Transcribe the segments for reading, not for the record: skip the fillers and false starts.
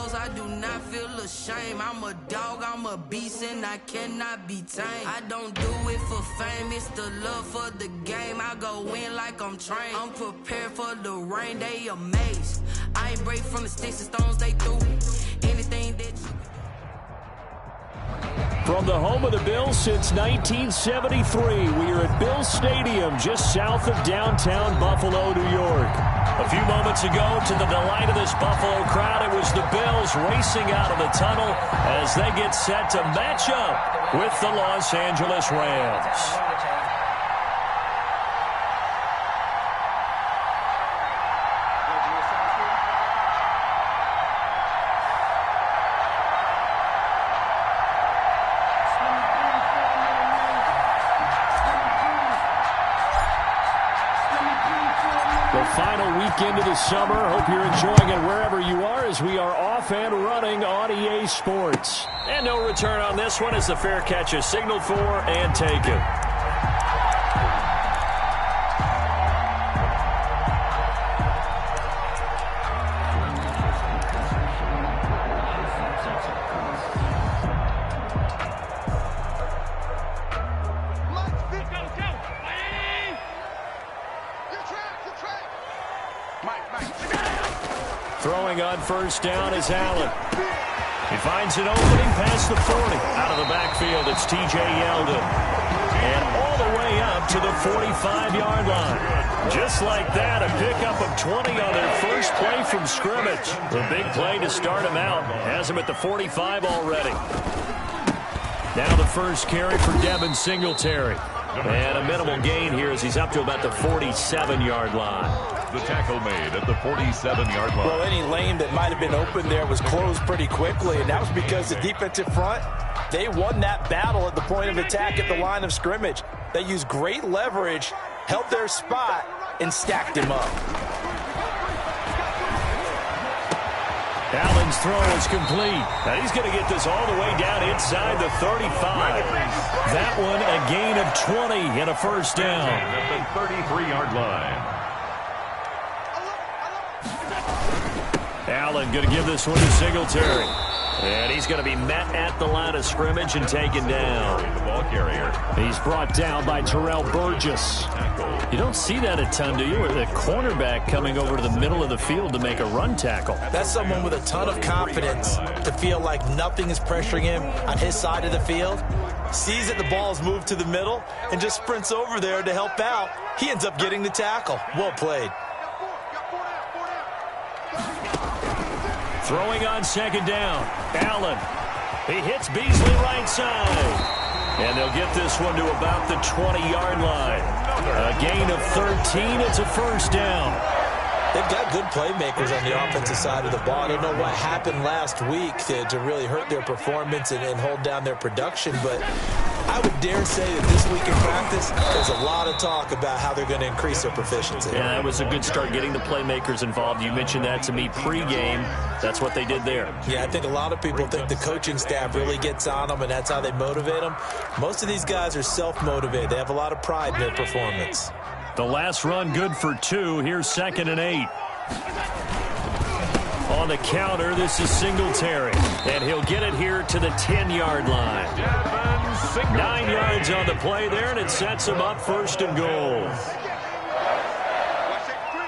goals, I do not feel ashamed. I'm a dog, I'm a beast, and I cannot be tamed. I don't do it for fame, it's the love for the game. I go in like I'm trained. I'm prepared for the rain, they amazed. I ain't break from the sticks and stones they threw. Anything that you... From the home of the Bills since 1973, we are at Bills Stadium just south of downtown Buffalo, New York. A few moments ago, to the delight of this Buffalo crowd, it was the Bills racing out of the tunnel as they get set to match up with the Los Angeles Rams. Final weekend of the summer. Hope you're enjoying it wherever you are as we are off and running on EA Sports. And no return on this one as the fair catch is signaled for and taken. Throwing on first down is Allen. He finds an opening past the 40. Out of the backfield, it's T.J. Yeldon. And all the way up to the 45-yard line. Just like that, a pickup of 20 on their first play from scrimmage. A big play to start him out. Has him at the 45 already. Now the first carry for Devin Singletary. And a minimal gain here as he's up to about the 47-yard line. The tackle made at the 47-yard line. Well, any lane that might have been open there was closed pretty quickly, and that was because the defensive front, they won that battle at the point of attack at the line of scrimmage. They used great leverage, held their spot, and stacked him up. Allen's throw is complete. Now he's going to get this all the way down inside the 35. That one a gain of 20 and a first down. At the 33-yard line. Allen going to give this one to Singletary. And he's going to be met at the line of scrimmage and taken down. The ball carrier. He's brought down by Terrell Burgess. You don't see that a ton, do you? With a cornerback coming over to the middle of the field to make a run tackle. That's someone with a ton of confidence to feel like nothing is pressuring him on his side of the field. Sees that the ball's moved to the middle and just sprints over there to help out. He ends up getting the tackle. Well played. Throwing on second down. Allen. He hits Beasley right side. And they'll get this one to about the 20-yard line. A gain of 13. It's a first down. They've got good playmakers on the offensive side of the ball. I don't know what happened last week to really hurt their performance and hold down their production, but I would dare say that this week in practice, there's a lot of talk about how they're going to increase their proficiency. Yeah, that was a good start getting the playmakers involved. You mentioned that to me pregame. That's what they did there. Yeah, I think a lot of people think the coaching staff really gets on them, and that's how they motivate them. Most of these guys are self-motivated. They have a lot of pride in their performance. The last run good for 2. Here's 2nd and 8. On the counter, this is Singletary. And he'll get it here to the 10-yard line. 9 yards on the play there, and it sets him up first and goal.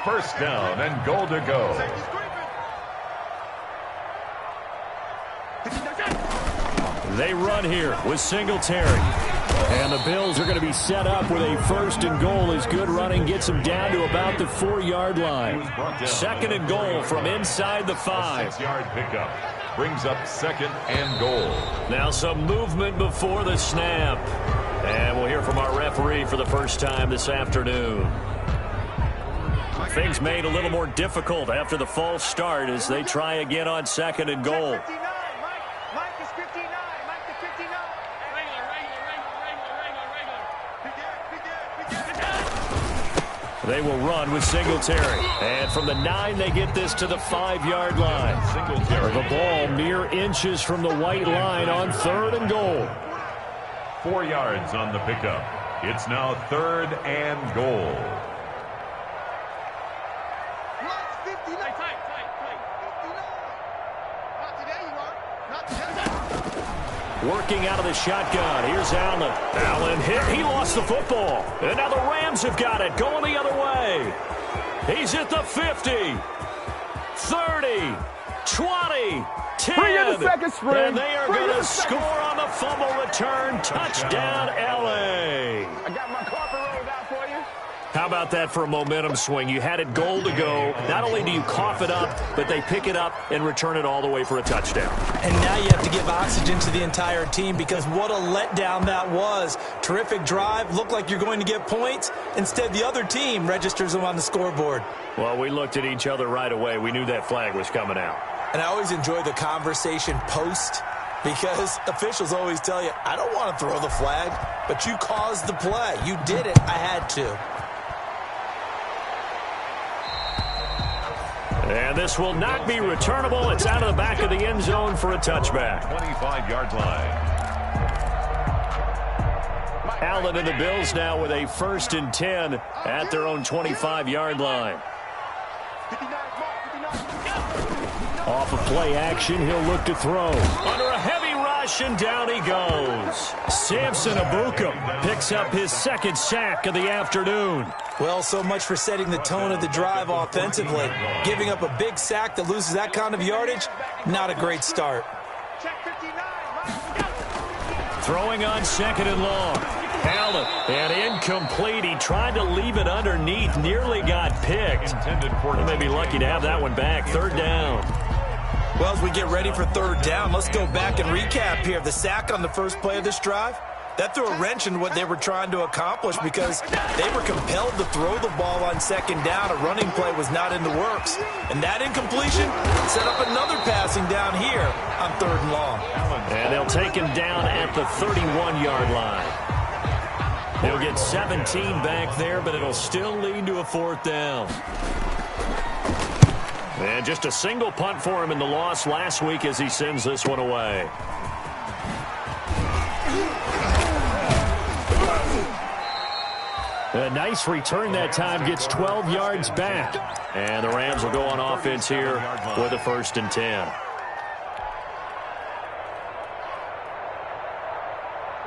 First down and goal to go. They run here with Singletary. And the Bills are going to be set up with a first and goal as good running gets them down to about the 4-yard line. 2nd and goal from inside the 5. 6-yard pickup brings up 2nd and goal. Now some movement before the snap. And we'll hear from our referee for the first time this afternoon. Things made a little more difficult after the false start as they try again on 2nd and goal. They will run with Singletary. And from the 9, they get this to the 5-yard line. Singletary. The ball mere inches from the white line on 3rd and goal. 4 yards on the pickup. It's now 3rd and goal. Working out of the shotgun. Here's Allen. Allen hit. He lost the football. And now the Rams have got it. Going the other way. He's at the 50. 30. 20. 10. And they are going to score on the fumble return. Touchdown, L.A. I got my carpet rolled out for you. How about that for a momentum swing? You had it goal to go. Not only do you cough it up, but they pick it up and return it all the way for a touchdown. And now you have to give oxygen to the entire team because what a letdown that was. Terrific drive. Looked like you're going to get points. Instead, the other team registers them on the scoreboard. Well, we looked at each other right away. We knew that flag was coming out. And I always enjoy the conversation post because officials always tell you, I don't want to throw the flag, but you caused the play. You did it. I had to. And this will not be returnable. It's out of the back of the end zone for a touchback. 25-yard line. Allen and the Bills now with a 1st and 10 at their own 25-yard line. Off of play action, he'll look to throw. Under a heavy rush, and down he goes. Samson Abuka picks up his 2nd sack of the afternoon. Well, so much for setting the tone of the drive offensively. Giving up a big sack that loses that kind of yardage, not a great start. Throwing on 2nd and long. Allen, and incomplete. He tried to leave it underneath, nearly got picked. They may be lucky to have that one back. 3rd down. Well, as we get ready for 3rd down, let's go back and recap here. The sack on the first play of this drive, that threw a wrench in what they were trying to accomplish because they were compelled to throw the ball on 2nd down. A running play was not in the works. And that incompletion set up another passing down here on 3rd and long. And they'll take him down at the 31-yard line. He'll get 17 back there, but it'll still lead to a 4th down. And just a single punt for him in the loss last week as he sends this one away. A nice return that time, gets 12 yards back. And the Rams will go on offense here with a 1st and 10.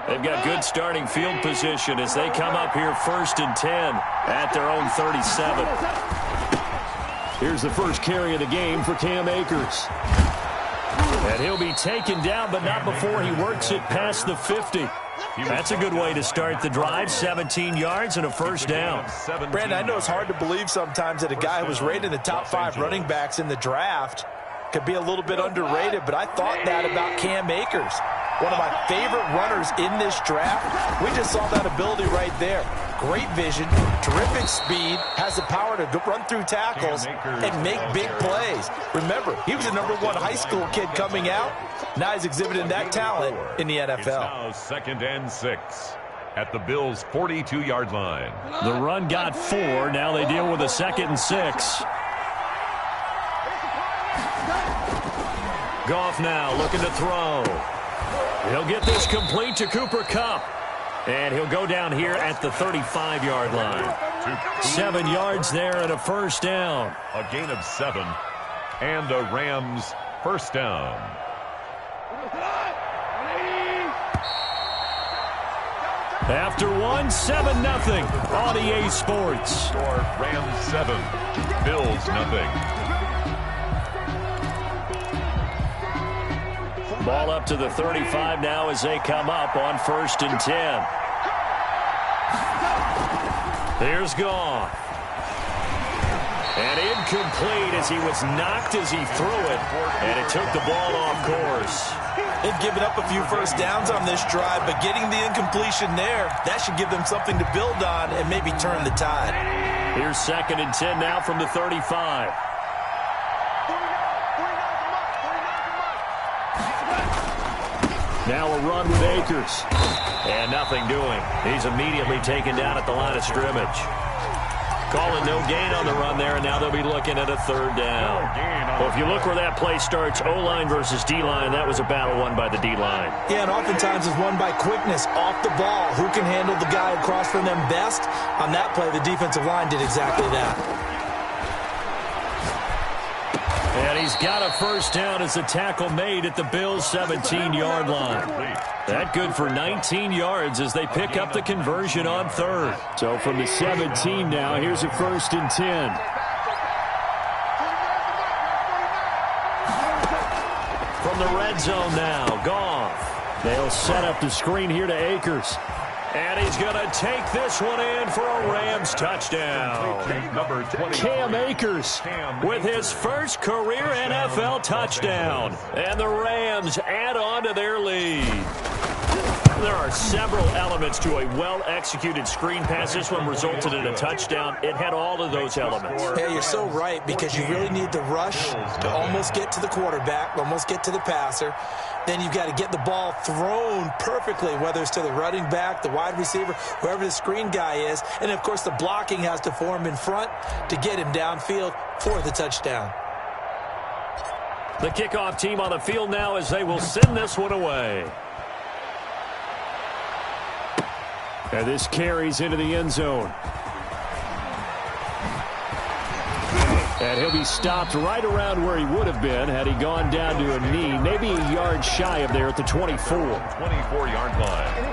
They've got good starting field position as they come up here 1st and 10 at their own 37. Here's the first carry of the game for Cam Akers. And he'll be taken down, but not before he works it past the 50. That's a good way to start the drive. 17 yards and a 1st down. Brandon, I know it's hard to believe sometimes that a guy who was rated in the top 5 running backs in the draft could be a little bit underrated, but I thought that about Cam Akers. One of my favorite runners in this draft. We just saw that ability right there. Great vision, terrific speed, has the power to run through tackles and make big plays. Remember, he was a #1 high school kid coming out. Now he's exhibiting that talent in the NFL. It's now 2nd and 6 at the Bills' 42-yard line. The run got 4. Now they deal with a 2nd and 6. Goff now looking to throw. He'll get this complete to Cooper Kupp. And he'll go down here at the 35-yard line. 7 yards there and a 1st down. A gain of 7 and a Rams 1st down. After 1, 7-0 on EA Sports. Score Rams 7, Bills 0. Ball up to the 35 now as they come up on 1st and 10. Here's Goff. And incomplete as he was knocked as he threw it. And it took the ball off course. They've given up a few 1st downs on this drive, but getting the incompletion there, that should give them something to build on and maybe turn the tide. Here's 2nd and 10 now from the 35. Now a run with Akers. And nothing doing. He's immediately taken down at the line of scrimmage. Calling no gain on the run there, and now they'll be looking at a 3rd down. Well, if you look where that play starts, O-line versus D-line, that was a battle won by the D-line. Yeah, and oftentimes it's won by quickness off the ball. Who can handle the guy across from them best? On that play, the defensive line did exactly that. And And he's got a first down as the tackle made at the Bills' 17-yard line. That good for 19 yards as they pick up the conversion on third. So from the 17 now, here's a 1st and 10. From the red zone now, Goff. They'll set up the screen here to Akers. And he's going to take this one in for a Rams touchdown. Cam Akers with his first career NFL touchdown. And the Rams add on to their lead. There are several elements to a well-executed screen pass. This one resulted in a touchdown. It had all of those elements. Yeah, you're so right, because you really need the rush to almost get to the quarterback, almost get to the passer. Then you've got to get the ball thrown perfectly, whether it's to the running back, the wide receiver, whoever the screen guy is. And, of course, the blocking has to form in front to get him downfield for the touchdown. The kickoff team on the field now as they will send this one away. And this carries into the end zone. And he'll be stopped right around where he would have been had he gone down to a knee, maybe a yard shy of there at the 24. 24-yard line.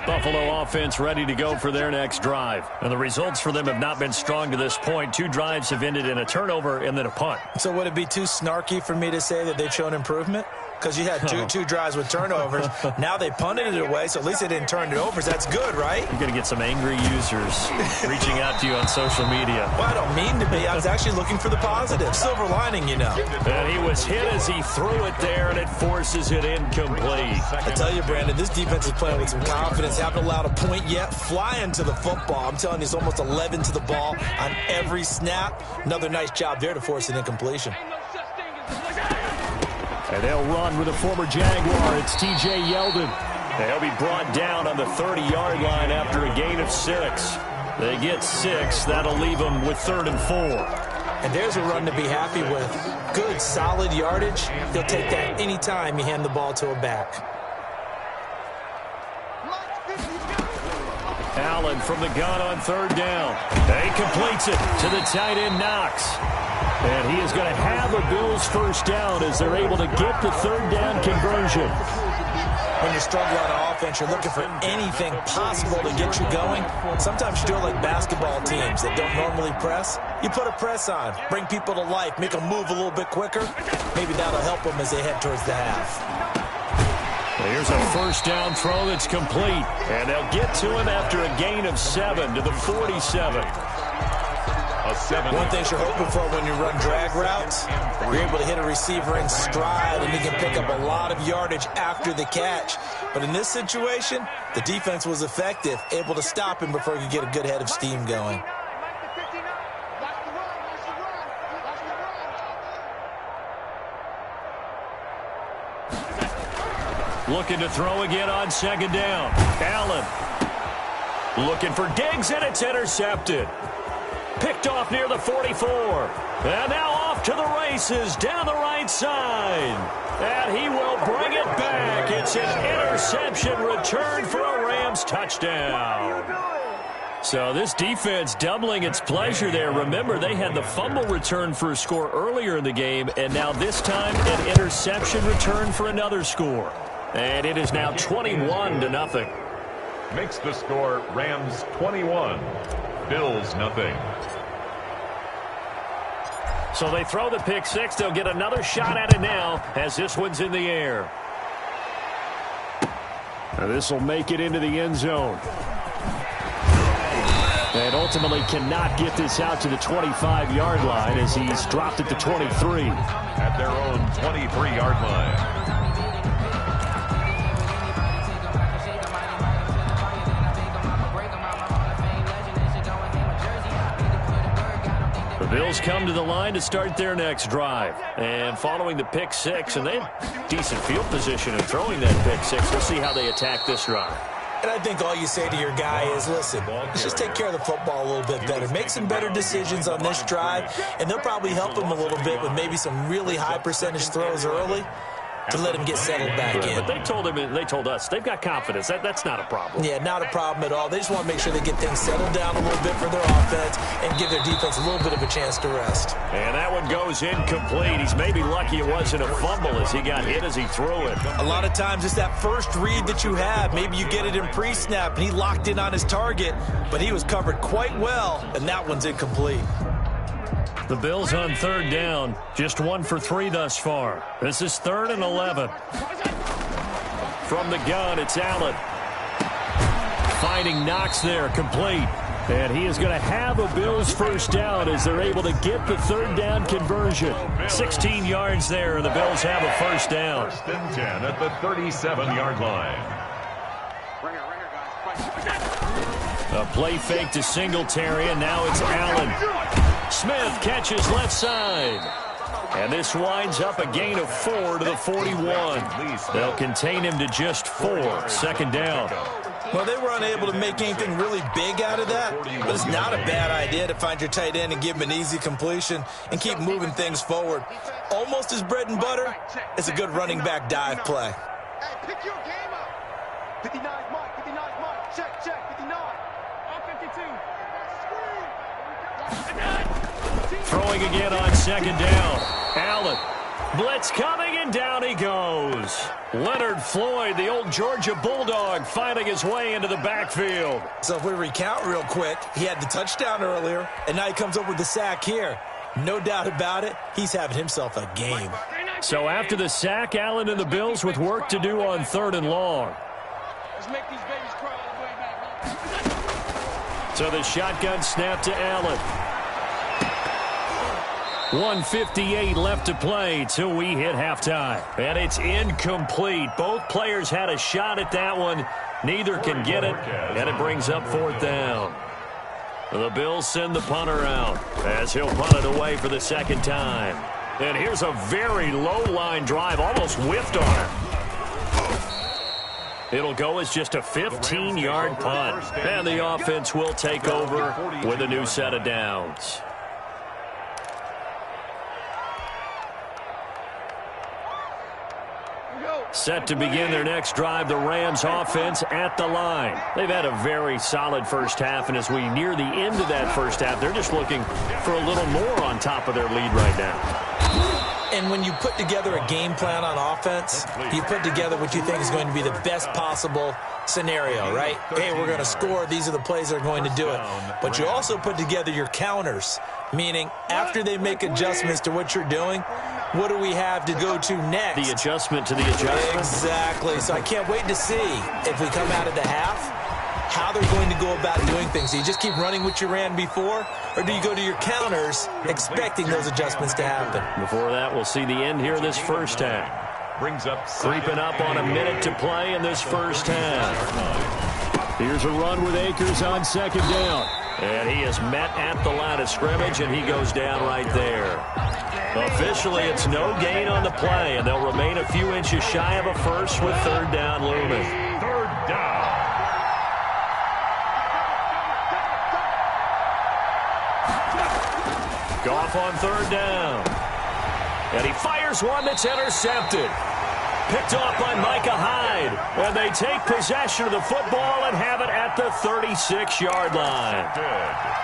Buffalo offense ready to go for their next drive. And the results for them have not been strong to this point. 2 drives have ended in a turnover and then a punt. So would it be too snarky for me to say that they've shown improvement? Because you had two drives with turnovers. Now they punted it away, so at least they didn't turn it over. That's good, right? You're going to get some angry users reaching out to you on social media. Well, I don't mean to be. I was actually looking for the positive. Silver lining, you know. And he was hit as he threw it there, and it forces it incomplete. I tell you, Brandon, this defense is playing with some confidence. Haven't allowed a point yet. Flying to the football. I'm telling you, it's almost 11 to the ball on every snap. Another nice job there to force an incompletion. And they'll run with a former Jaguar. It's T.J. Yeldon. They'll be brought down on the 30-yard line after a gain of 6. They get 6. That'll leave them with 3rd and 4. And there's a run to be happy with. Good, solid yardage. He'll take that any time you hand the ball to a back. Allen from the gun on 3rd down. He completes it to the tight end, Knox. And he is going to have a Bills first down as they're able to get the 3rd down conversion. When you're struggling on offense, you're looking for anything possible to get you going. Sometimes you do it like basketball teams that don't normally press. You put a press on, bring people to life, make them move a little bit quicker. Maybe that'll help them as they head towards the half. Here's a first down throw that's complete. And they'll get to him after a gain of 7 to the 47. One thing you're hoping for when you run drag routes, you're able to hit a receiver in stride and he can pick up a lot of yardage after the catch. But in this situation, the defense was effective, able to stop him before he could get a good head of steam going. Looking to throw again on 2nd down. Allen looking for Diggs, and it's intercepted. Picked off near the 44. And now off to the races down the right side. And he will bring it back. It's an interception return for a Rams touchdown. So this defense doubling its pleasure there. Remember, they had the fumble return for a score earlier in the game, and now this time an interception return for another score. And it is now 21-0. Makes the score Rams 21, Bills nothing. So they throw the pick 6. They'll get another shot at it now as this one's in the air. And this will make it into the end zone. And ultimately cannot get this out to the 25-yard line as he's dropped at the 23. At their own 23-yard line. The Bills come to the line to start their next drive. And following the pick 6, and they had decent field position in throwing that pick 6. We'll see how they attack this drive. And I think all you say to your guy is, listen, let's just take care of the football a little bit better. Make some better decisions on this drive, and they'll probably help him a little bit with maybe some really high percentage throws early. to let him get settled back in. But they told us they've got confidence. That's not a problem. Yeah, not a problem at all. They just want to make sure they get things settled down a little bit for their offense and give their defense a little bit of a chance to rest. And that one goes incomplete. He's maybe lucky it wasn't a fumble as he got hit as he threw it. A lot of times it's that first read that you have. Maybe you get it in pre-snap, and he locked in on his target, but he was covered quite well, and that one's incomplete. The Bills on third down, just 1 for 3 thus far. This is 3rd and 11. From the gun, it's Allen. Finding Knox there, complete. And he is going to have a Bills first down as they're able to get the third down conversion. 16 yards there, and the Bills have a first down. 1st and 10 at the 37-yard line. A play fake to Singletary, and now it's Allen. Smith catches left side. And this winds up a gain of 4 to the 41. They'll contain him to just 4. 2nd down. Well, they were unable to make anything really big out of that, but it's not a bad idea to find your tight end and give him an easy completion and keep moving things forward. Almost his bread and butter. It's a good running back dive play. Hey, pick your game up. 59 Mike, 59 Mike. Check, 59. On 52. Throwing again on 2nd down. Allen. Blitz coming, and down he goes. Leonard Floyd, the old Georgia Bulldog, finding his way into the backfield. So if we recount real quick, he had the touchdown earlier, and now he comes up with the sack here. No doubt about it, he's having himself a game. So after the sack, Allen and the Bills with work to do on 3rd and long. Let's make these babies cry all the way back. So the shotgun snap to Allen. 1:58 left to play till we hit halftime. And it's incomplete. Both players had a shot at that one. Neither can get it, and it brings up 4th down. The Bills send the punter out as he'll punt it away for the 2nd time. And here's a very low-line drive, almost whiffed on it. It'll go as just a 15-yard punt. And the offense will take over with a new set of downs. Set to begin their next drive, the Rams offense at the line. They've had a very solid first half, and as we near the end of that first half, they're just looking for a little more on top of their lead right now. And when you put together a game plan on offense, you put together what you think is going to be the best possible scenario, right? Hey, we're going to score. These are the plays that are going to do it. But you also put together your counters, meaning after they make adjustments to what you're doing, what do we have to go to next? The adjustment to the adjustment. Exactly. So I can't wait to see if we come out of the half, how they're going to go about doing things. Do you just keep running what you ran before, or do you go to your counters expecting those adjustments to happen? Before that, we'll see the end here of this first half. Brings up creeping up on a minute to play in this first half. Here's a run with Akers on 2nd down. And he is met at the line of scrimmage, and he goes down right there. Officially, it's no gain on the play, and they'll remain a few inches shy of a first with 3rd down looming. 3rd down. Goff on 3rd down. And he fires one that's intercepted. Picked off by Micah Hyde. And they take possession of the football and have it at the 36-yard line.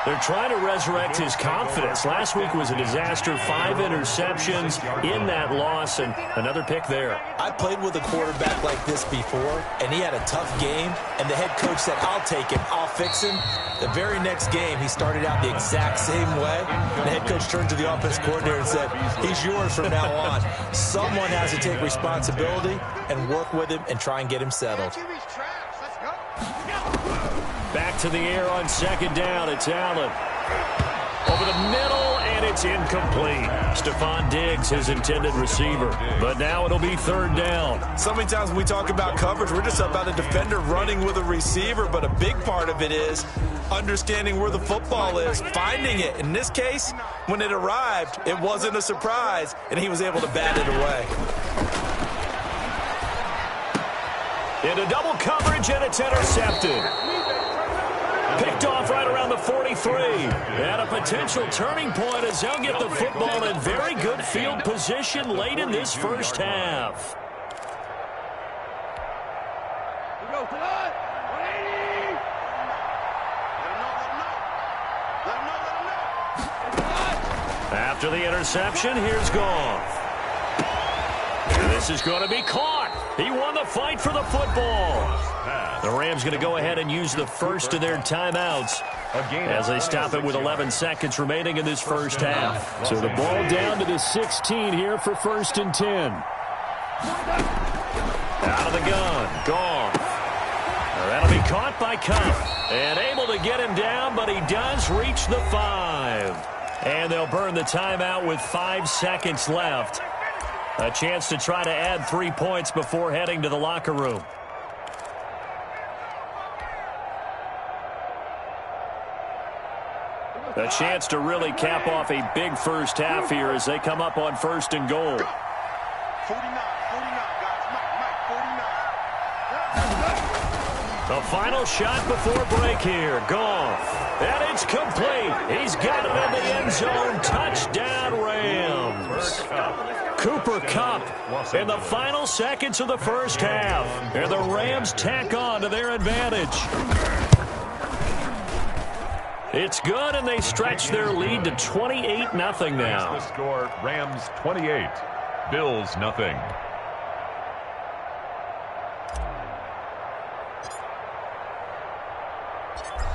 They're trying to resurrect his confidence. Last week was a disaster. 5 interceptions in that loss, and another pick there. I played with a quarterback like this before, and he had a tough game, and the head coach said, I'll take him, I'll fix him. The very next game, he started out the exact same way. The head coach turned to the offense coordinator and said, he's yours from now on. Someone has to take responsibility and work with him and try and get him settled. Back to the air on 2nd down. It's Allen. Over the middle, and it's incomplete. Stephon Diggs, his intended receiver. But now it'll be 3rd down. So many times when we talk about coverage, we're just about a defender running with a receiver, but a big part of it is understanding where the football is, finding it. In this case, when it arrived, it wasn't a surprise, and he was able to bat it away. Into double coverage, and it's intercepted. Picked off right around the 43. And a potential turning point as they'll get the football in very good field position late in this first half. After the interception, here's Goff. And this is going to be caught. He won the fight for the football. The Rams going to go ahead and use the first of their timeouts as they stop it with 11 seconds remaining in this first half. So the ball down to the 16 here for 1st and 10. Out of the gun, Goff. That'll be caught by Kupp. And able to get him down, but he does reach the 5. And they'll burn the timeout with 5 seconds left. A chance to try to add 3 points before heading to the locker room. A chance to really cap off a big first half here as they come up on 1st and goal. 49, guys. Mike, 49. The final shot before break here. Goff. And it's complete. He's got it in the end zone. Touchdown, Rams. Cooper Kupp in the final seconds of the first half. And the Rams tack on to their advantage. It's good, and they stretch their lead to 28-0 now. The score, Rams 28, Bills nothing.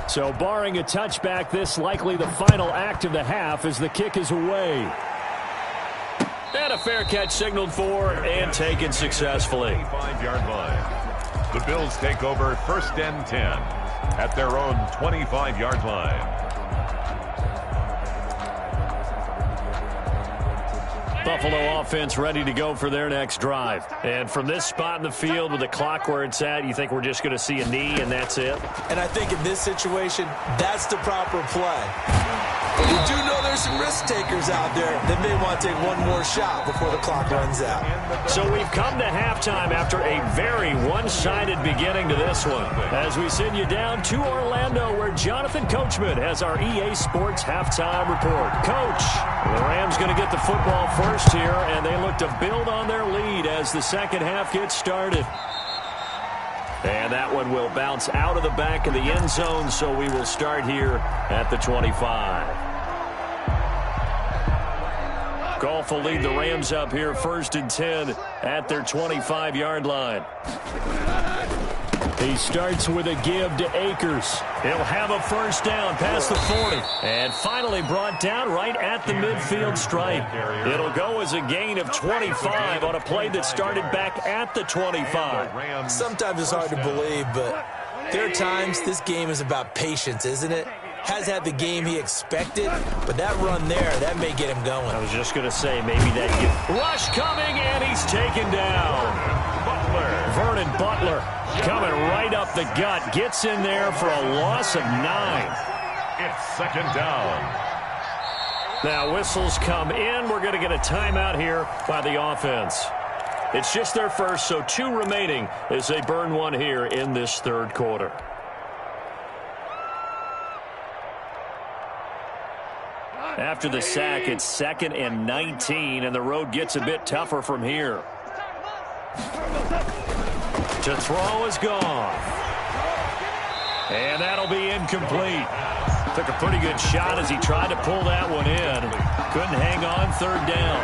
So barring a touchback, this likely the final act of the half as the kick is away. And a fair catch signaled for and taken successfully. 25-yard line. The Bills take over 1st and 10 at their own 25-yard line. Buffalo offense ready to go for their next drive. And from this spot in the field with the clock where it's at, you think we're just going to see a knee and that's it? And I think in this situation, that's the proper play. But we do know there's some risk takers out there that may want to take one more shot before the clock runs out. So we've come to halftime after a very one-sided beginning to this one. As we send you down to Orlando where Jonathan Coachman has our EA Sports halftime report. Coach, the Rams going to get the football first here, and they look to build on their lead as the second half gets started. And that one will bounce out of the back of the end zone, so we will start here at the 25. Goff will lead the Rams up here 1st and 10 at their 25-yard line. He starts with a give to Akers. He'll have a first down past the 40. And finally brought down right at the midfield stripe. It'll go as a gain of 25 on a play that started back at the 25. Sometimes it's hard to believe, but there are times this game is about patience, isn't it? Has had the game he expected, but that run there, that may get him going. I was just going to say, maybe that rush coming, and he's taken down. Vernon Butler coming right up the gut, gets in there for a loss of 9. It's 2nd down. Now whistles come in. We're going to get a timeout here by the offense. It's just their first, so 2 remaining as they burn one here in this 3rd quarter. After the sack, it's 2nd and 19, and the road gets a bit tougher from here. To throw is Goff. And that'll be incomplete. Took a pretty good shot as he tried to pull that one in. Couldn't hang on 3rd down.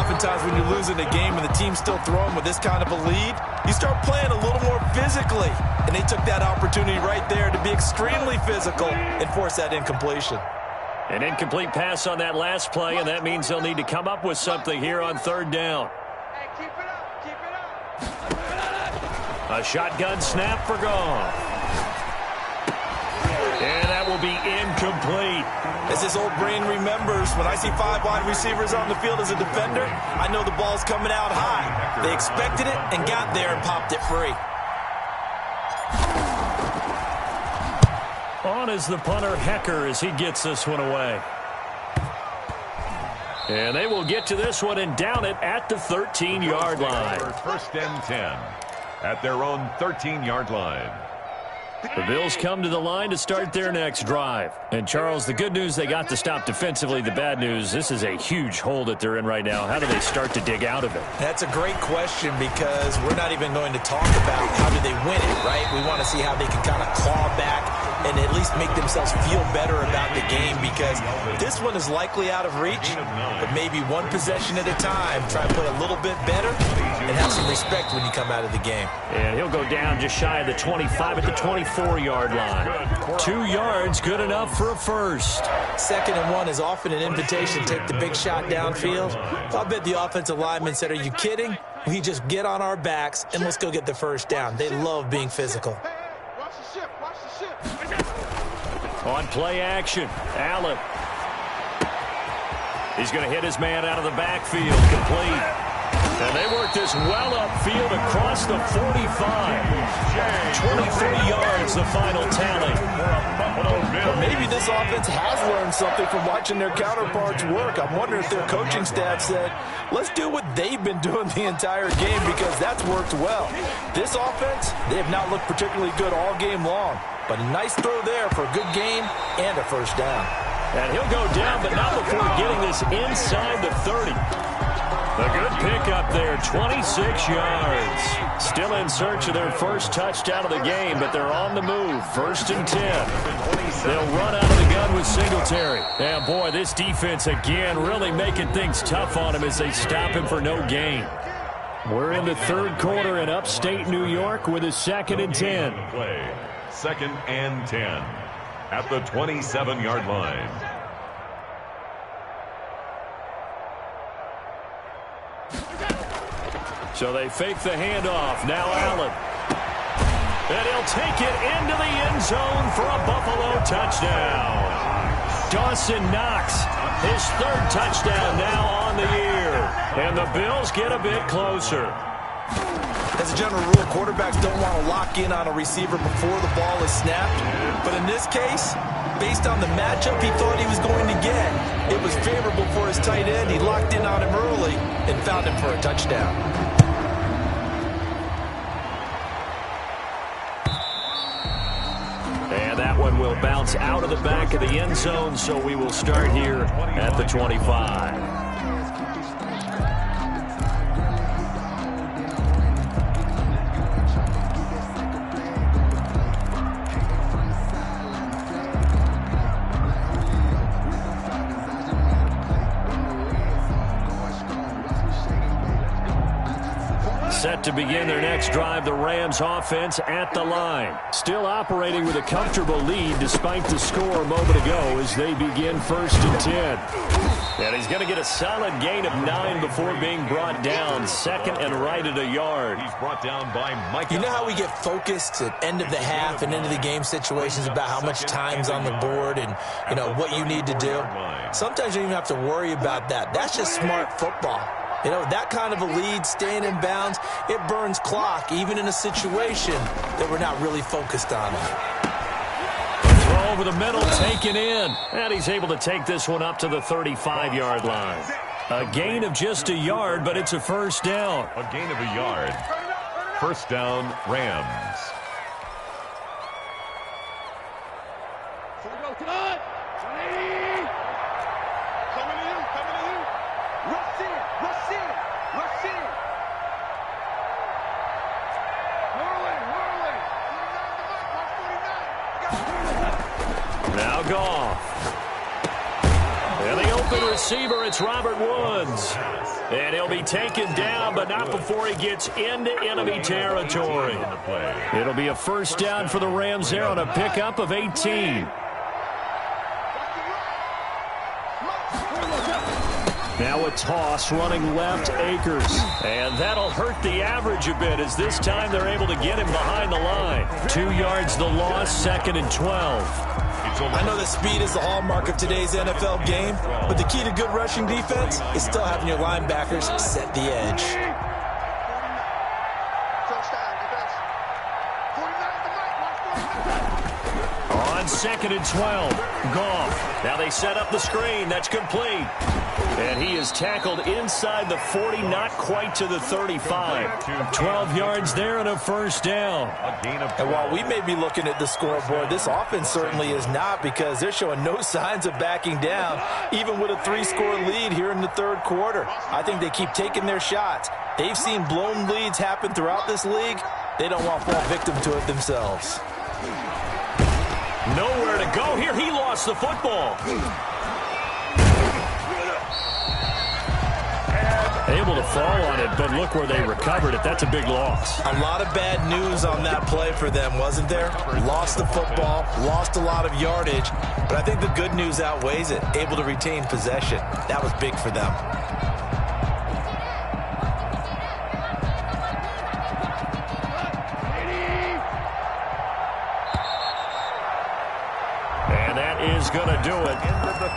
Oftentimes when you're losing a game and the team's still throwing with this kind of a lead, you start playing a little more physically. And they took that opportunity right there to be extremely physical and force that incompletion. An incomplete pass on that last play, and that means they'll need to come up with something here on 3rd down. Hey, keep it up. A shotgun snap for Goff. And that will be incomplete. As this old brain remembers, when I see 5 wide receivers on the field as a defender, I know the ball's coming out high. They expected it and got there and popped it free. On is the punter, Hecker, as he gets this one away. And they will get to this one and down it at the 13-yard line. 1st and 10 at their own 13-yard line. The Bills come to the line to start their next drive. And, Charles, the good news, they got to stop defensively. The bad news, this is a huge hole that they're in right now. How do they start to dig out of it? That's a great question because we're not even going to talk about how do they win it, right? We want to see how they can kind of claw back and at least make themselves feel better about the game, because this one is likely out of reach, but maybe one possession at a time. Try and play a little bit better and have some respect when you come out of the game. And he'll go down just shy of the 25 at the 24-yard line. 2 yards, good enough for a first. 2nd and 1 is often an invitation to take the big shot downfield. I'll bet the offensive lineman said, "Are you kidding? We just get on our backs and let's go get the first down." They love being physical. Watch the ship, watch the ship. On play action, Allen. He's going to hit his man out of the backfield, complete. And they work this well upfield across the 45. 23 yards, the final tally. Well, maybe this offense has learned something from watching their counterparts work. I'm wondering if their coaching staff said, let's do what they've been doing the entire game, because that's worked well. This offense, they have not looked particularly good all game long. But a nice throw there for a good gain and a first down. And he'll go down, but not before getting this inside the 30. A good pickup there, 26 yards. Still in search of their first touchdown of the game, but they're on the move. 1st and 10. They'll run out of the gun with Singletary. And boy, this defense again really making things tough on him as they stop him for no gain. We're in the 3rd quarter in upstate New York with a 2nd and 10. Play. 2nd and 10 at the 27-yard line. So they fake the handoff. Now Allen. And he'll take it into the end zone for a Buffalo touchdown. Dawson Knox, his 3rd touchdown now on the year. And the Bills get a bit closer. As a general rule, quarterbacks don't want to lock in on a receiver before the ball is snapped. But in this case, based on the matchup he thought he was going to get, it was favorable for his tight end. He locked in on him early and found him for a touchdown. And that one will bounce out of the back of the end zone, so we will start here at the 25. Set to begin their next drive, the Rams offense at the line. Still operating with a comfortable lead despite the score a moment ago as they begin 1st and 10. And he's going to get a solid gain of 9 before being brought down. 2nd and right at a yard. He's brought down by Mike. You know how we get focused at end of the half and into the game situations about how much time's on the board and, you know, what you need to do? Sometimes you don't even have to worry about that. That's just smart football. You know, that kind of a lead, staying in bounds, it burns clock, even in a situation that we're not really focused on it. Throw over the middle, taken in. And he's able to take this one up to the 35-yard line. A gain of just a yard, but it's a first down. A gain of a yard. First down, Rams. Now Goff. And the open receiver, it's Robert Woods. And he'll be taken down, but not before he gets into enemy territory. It'll be a first down for the Rams there on a pickup of 18. Now a toss running left, Akers. And that'll hurt the average a bit as this time they're able to get him behind the line. 2 yards the loss, 2nd and 12. I know that speed is the hallmark of today's NFL game, but the key to good rushing defense is still having your linebackers set the edge. On 2nd and 12, Goff. Now they set up the screen. That's complete. And he is tackled inside the 40, not quite to the 35. 12 yards there and a first down. And while we may be looking at the scoreboard, this offense certainly is not, because they're showing no signs of backing down, even with a 3-score lead here in the 3rd quarter. I think they keep taking their shots. They've seen blown leads happen throughout this league. They don't want to fall victim to it themselves. Nowhere to go here. He lost the football. Able to fall on it, but look where they recovered it. That's a big loss. A lot of bad news on that play for them, wasn't there? Lost the football, lost a lot of yardage, but I think the good news outweighs it. Able to retain possession. That was big for them. And that is going to do it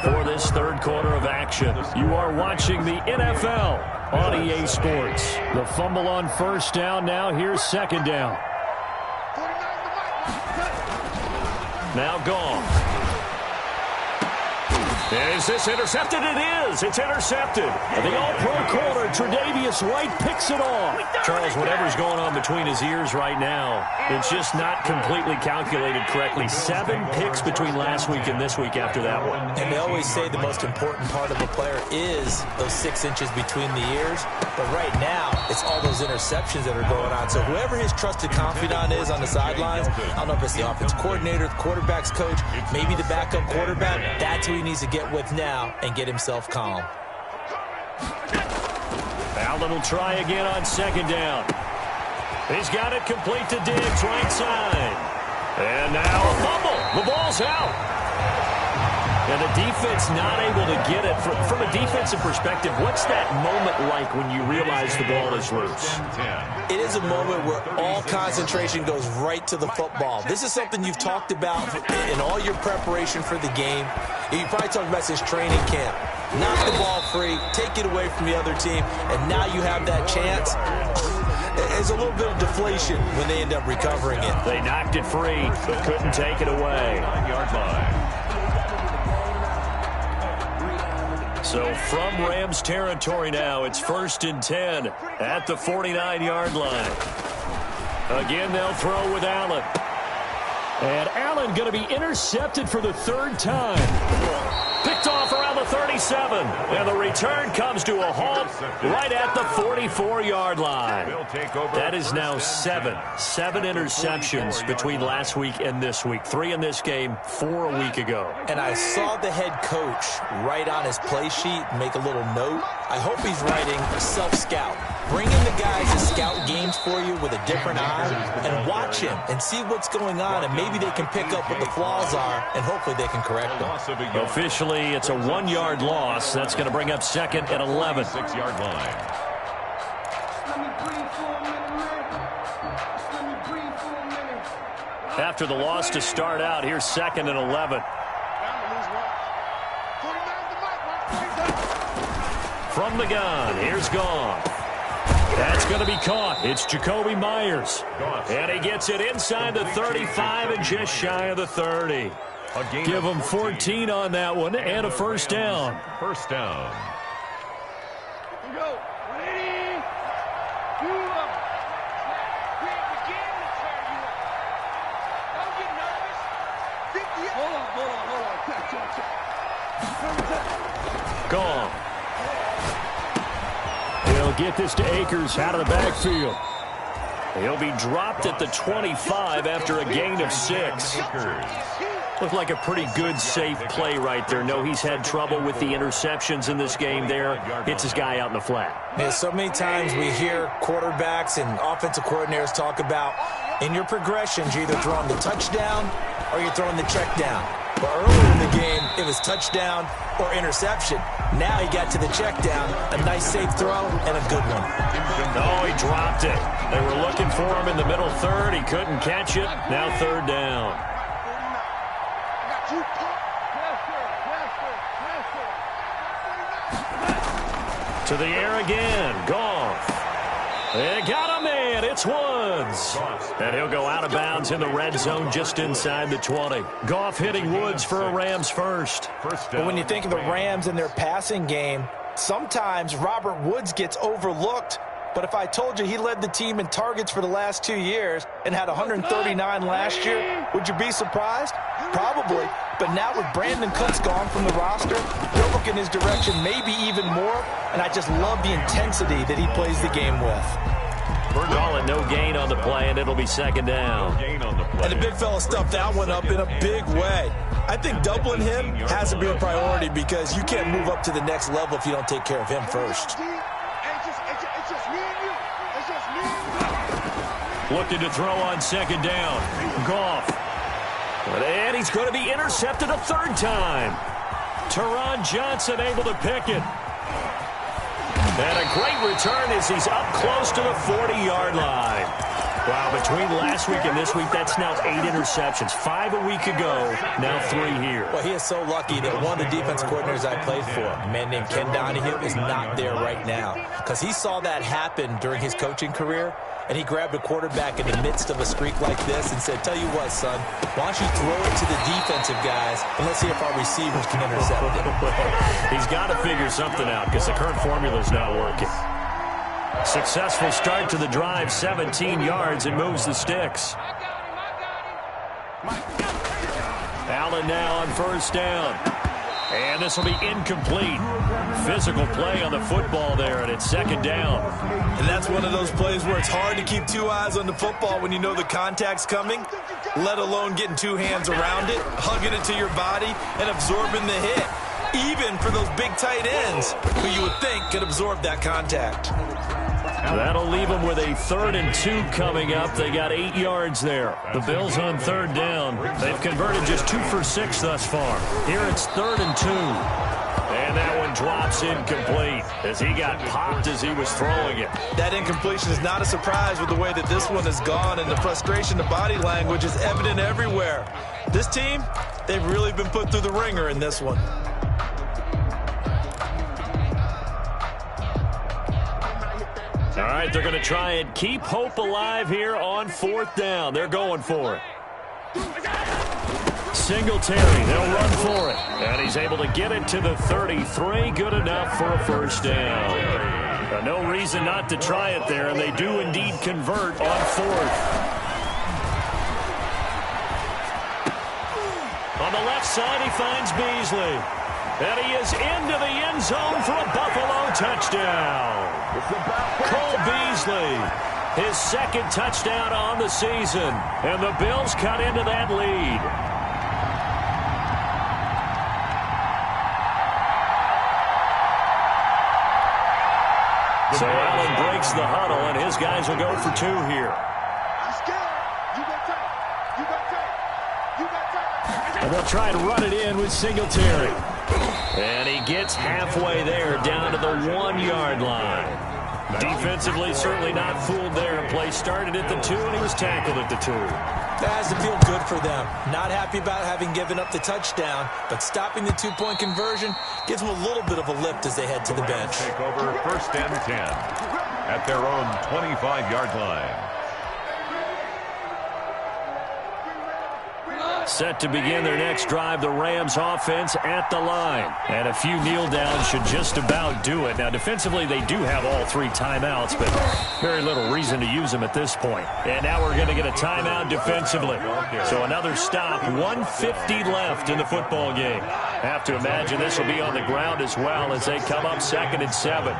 for this third quarter of action. You are watching the NFL on EA Sports. The fumble on first down. Now here's second down. Now gone. Is this intercepted? It is. It's intercepted. The all-pro corner, Tre'Davious White, picks it off. Charles, whatever's going on between his ears right now, it's just not completely calculated correctly. 7 picks between last week and this week after that one. And they always say the most important part of a player is those 6 inches between the ears. But right now, it's all those interceptions that are going on. So whoever his trusted confidant is on the sidelines, I don't know if it's the offense coordinator, the quarterback's coach, maybe the backup quarterback, that's who he needs to get with now and get himself calm. Allen will try again on second down. He's got it complete to Diggs, right side. And now a fumble. The ball's out. And the defense not able to get it. From a defensive perspective, what's that moment like when you realize the ball is loose? It is a moment where all concentration goes right to the football. This is something you've talked about in all your preparation for the game. You probably talked about since training camp. Knock the ball free, take it away from the other team, and now you have that chance. There's a little bit of deflation when they end up recovering it. They knocked it free, but couldn't take it away. 9-yard line. So from Rams territory now, it's 1st and 10 at the 49-yard line. Again, they'll throw with Allen. And Allen going to be intercepted for the 3rd time. Picked off around the 37. And the return comes to a halt right at the 44-yard line. That is now 7 interceptions between last week and this week. 3 in this game, 4 a week ago. And I saw the head coach write on his play sheet, make a little note. I hope he's writing self-scout. Bring in the guys that scout games for you with a different eye and watch him and see what's going on, and maybe they can pick up what the flaws are, and hopefully they can correct them. Officially, it's a 1-yard loss. That's going to bring up 2nd and 11. 6-yard line. After the loss to start out, here's 2nd and 11. From the gun, here's Goff. That's going to be caught. It's Jacoby Myers. And he gets it inside the 35 and just shy of the 30. Give him 14 on that one and a first down. First down. Gone. He'll get this to Akers out of the backfield. He'll be dropped at the 25 after a gain of 6. Looked like a pretty good, safe play right there. No, he's had trouble with the interceptions in this game there. Hits his guy out in the flat. Yeah, so many times we hear quarterbacks and offensive coordinators talk about in your progressions, you're either throwing the touchdown or you're throwing the check down. But earlier in the game, it was touchdown or interception. Now he got to the check down, a nice safe throw, and a good one. No, he dropped it. They were looking for him in the middle third. He couldn't catch it. Now 3rd down. To the air again. Goff. They got a man. It's Woods. And he'll go out of bounds in the red zone just inside the 20. Goff hitting Woods for a Rams first. But when you think of the Rams and their passing game, sometimes Robert Woods gets overlooked. But if I told you he led the team in targets for the last 2 years and had 139 last year, would you be surprised? Probably. But now with Brandon Cooks gone from the roster, they'll look in his direction maybe even more. And I just love the intensity that he plays the game with. Call it no gain on the play, and it'll be second down. And the big fella stuffed that one up in a big way. I think doubling him has to be a priority because you can't move up to the next level if you don't take care of him first. Looking to throw on second down. Goff. And he's going to be intercepted a third time. Teron Johnson able to pick it. And a great return as he's up close to the 40-yard line. Wow, between last week and this week, that's now 8 interceptions. 5 a week ago, now 3 here. Well, he is so lucky that one of the defense coordinators I played for, a man named Ken Donahue, is not there right now. Because he saw that happen during his coaching career, and he grabbed a quarterback in the midst of a streak like this and said, tell you what, son, why don't you throw it to the defensive guys, and let's see if our receivers can intercept it. He's got to figure something out because the current formula is not working. Successful start to the drive, 17 yards, and moves the sticks. Allen now on first down. And this will be incomplete. Physical play on the football there, and it's second down. And that's one of those plays where it's hard to keep 2 eyes on the football when you know the contact's coming, let alone getting 2 hands around it, hugging it to your body, and absorbing the hit. Even for those big tight ends who you would think could absorb that contact. That'll leave them with a 3rd and 2 coming up. They got 8 yards there. The Bills on 3rd down. They've converted just 2 for 6 thus far. Here it's 3rd and 2. And that one drops incomplete as he got popped as he was throwing it. That incompletion is not a surprise with the way that this one has gone, and the frustration, the body language is evident everywhere. This team, they've really been put through the ringer in this one. All right, they're going to try and keep hope alive here on 4th down. They're going for it. Singletary, they'll run for it. And he's able to get it to the 33. Good enough for a first down. No reason not to try it there, and they do indeed convert on 4th. On the left side, he finds Beasley. And he is into the end zone for a Buffalo touchdown. Cole Beasley, his 2nd touchdown on the season. And the Bills cut into that lead. So Allen breaks the huddle, and his guys will go for 2 here. And they'll try and run it in with Singletary. And he gets halfway there, down to the 1-yard line. Defensively, certainly not fooled there. Play started at the 2, and he was tackled at the 2. That has to feel good for them. Not happy about having given up the touchdown, but stopping the 2-point conversion gives them a little bit of a lift as they head to the bench. Take over 1st and 10 at their own 25-yard line. Set to begin their next drive, the Rams offense at the line. And a few kneel downs should just about do it. Now, defensively, they do have all 3 timeouts, but very little reason to use them at this point. And now we're going to get a timeout defensively. So another stop, 1:50 left in the football game. Have to imagine this will be on the ground as well as they come up 2nd and 7.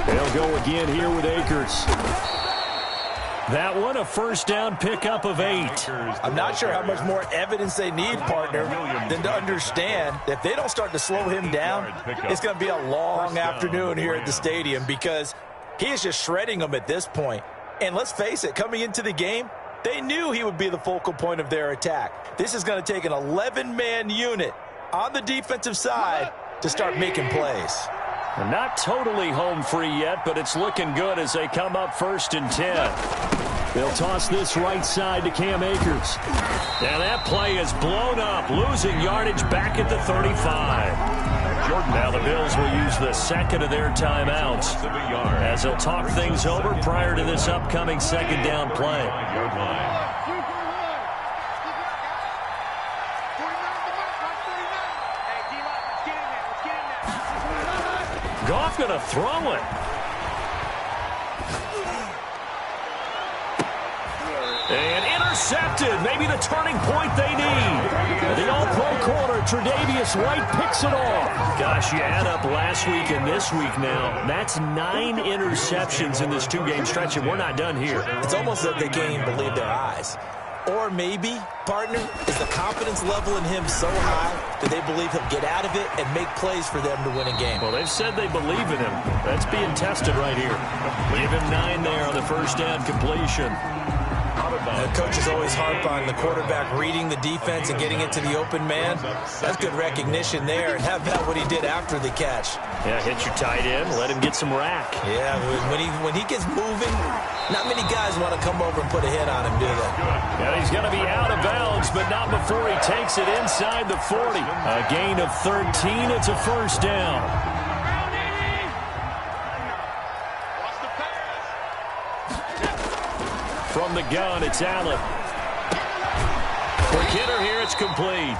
They'll go again here with Akers. That one, a first down pickup of 8. I'm not sure how much more evidence they need, partner, than to understand that if they don't start to slow him down, it's going to be a long afternoon here at the stadium because he is just shredding them at this point. And let's face it, coming into the game, they knew he would be the focal point of their attack. This is going to take an 11-man unit on the defensive side to start making plays. Not totally home free yet, but it's looking good as they come up 1st and 10. They'll toss this right side to Cam Akers. And that play is blown up, losing yardage back at the 35. Now the Bills will use the 2nd of their timeouts as they'll talk things over prior to this upcoming 2nd down play. Goff going to throw it. And intercepted. Maybe the turning point they need. The All-Pro corner Tre'Davious White picks it off. Gosh, you add up last week and this week now. That's 9 interceptions in this 2-game stretch, and we're not done here. It's almost like they can't even believe their eyes. Or maybe, partner, is the confidence level in him so high that they believe he'll get out of it and make plays for them to win a game. Well, they've said they believe in him. That's being tested right here. Give him 9 there on the first down completion. The coaches always harp on the quarterback reading the defense and getting it to the open man. That's good recognition there. And how about what he did after the catch? Yeah, hit your tight end, let him get some rack. Yeah, when he gets moving, not many guys want to come over and put a hit on him, do they? Yeah, he's going to be out of bounds, but not before he takes it inside the 40. A gain of 13. It's a first down. From the gun, it's Allen. For Kidder here, it's complete.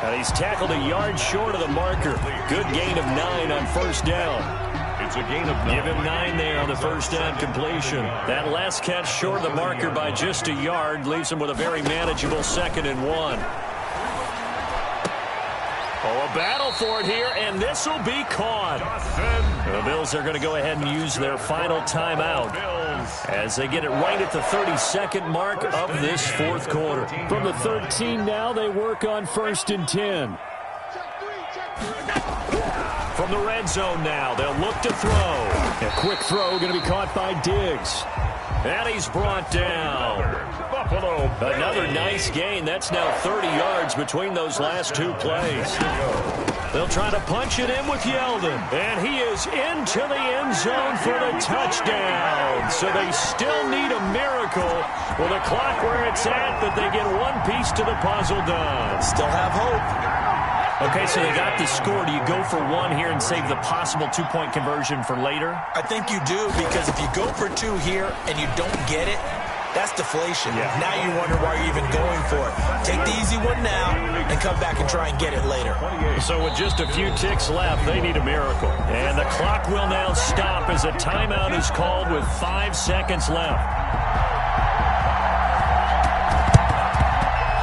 And he's tackled a yard short of the marker. Good gain of 9 on first down. It's a gain of 9. Give him 9 there on the first down completion. That last catch short of the marker by just a yard leaves him with a very manageable 2nd and 1. Oh, a battle for it here, and this will be caught. The Bills are going to go ahead and use their final timeout as they get it right at the 32nd mark of this 4th quarter. From the 13 now, they work on 1st and 10. From the red zone now, they'll look to throw. A quick throw going to be caught by Diggs. And he's brought down. Buffalo. Another nice gain. That's now 30 yards between those last 2 plays. They'll try to punch it in with Yeldon. And he is into the end zone for the touchdown. So they still need a miracle with the clock where it's at, but they get one piece to the puzzle done. Still have hope. Okay, so they got the score. Do you go for 1 here and save the possible 2-point conversion for later? I think you do, because if you go for 2 here and you don't get it, that's deflation. Yeah. Now you wonder why you're even going for it. Take the easy one now and come back and try and get it later. So with just a few ticks left, they need a miracle. And the clock will now stop as a timeout is called with 5 seconds left.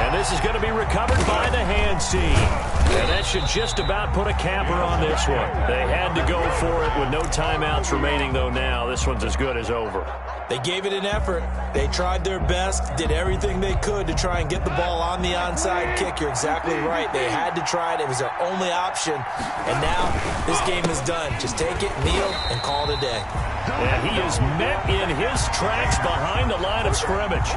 And this is going to be recovered by the hands team. And that should just about put a capper on this one. They had to go for it with no timeouts remaining, though now. This one's as good as over. They gave it an effort. They tried their best, did everything they could to try and get the ball on the onside kick. You're exactly right. They had to try it. It was their only option. And now this game is done. Just take it, kneel, and call it a day. And he is met in his tracks behind the line of scrimmage.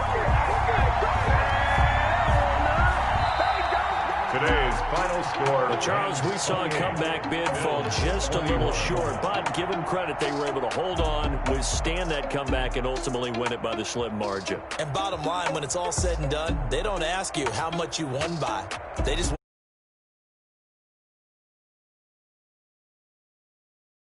Today's final score. Well, Charles, we saw a comeback bid fall just a little short, but give them credit, they were able to hold on, withstand that comeback, and ultimately win it by the slim margin. And bottom line, when it's all said and done, they don't ask you how much you won by. They just want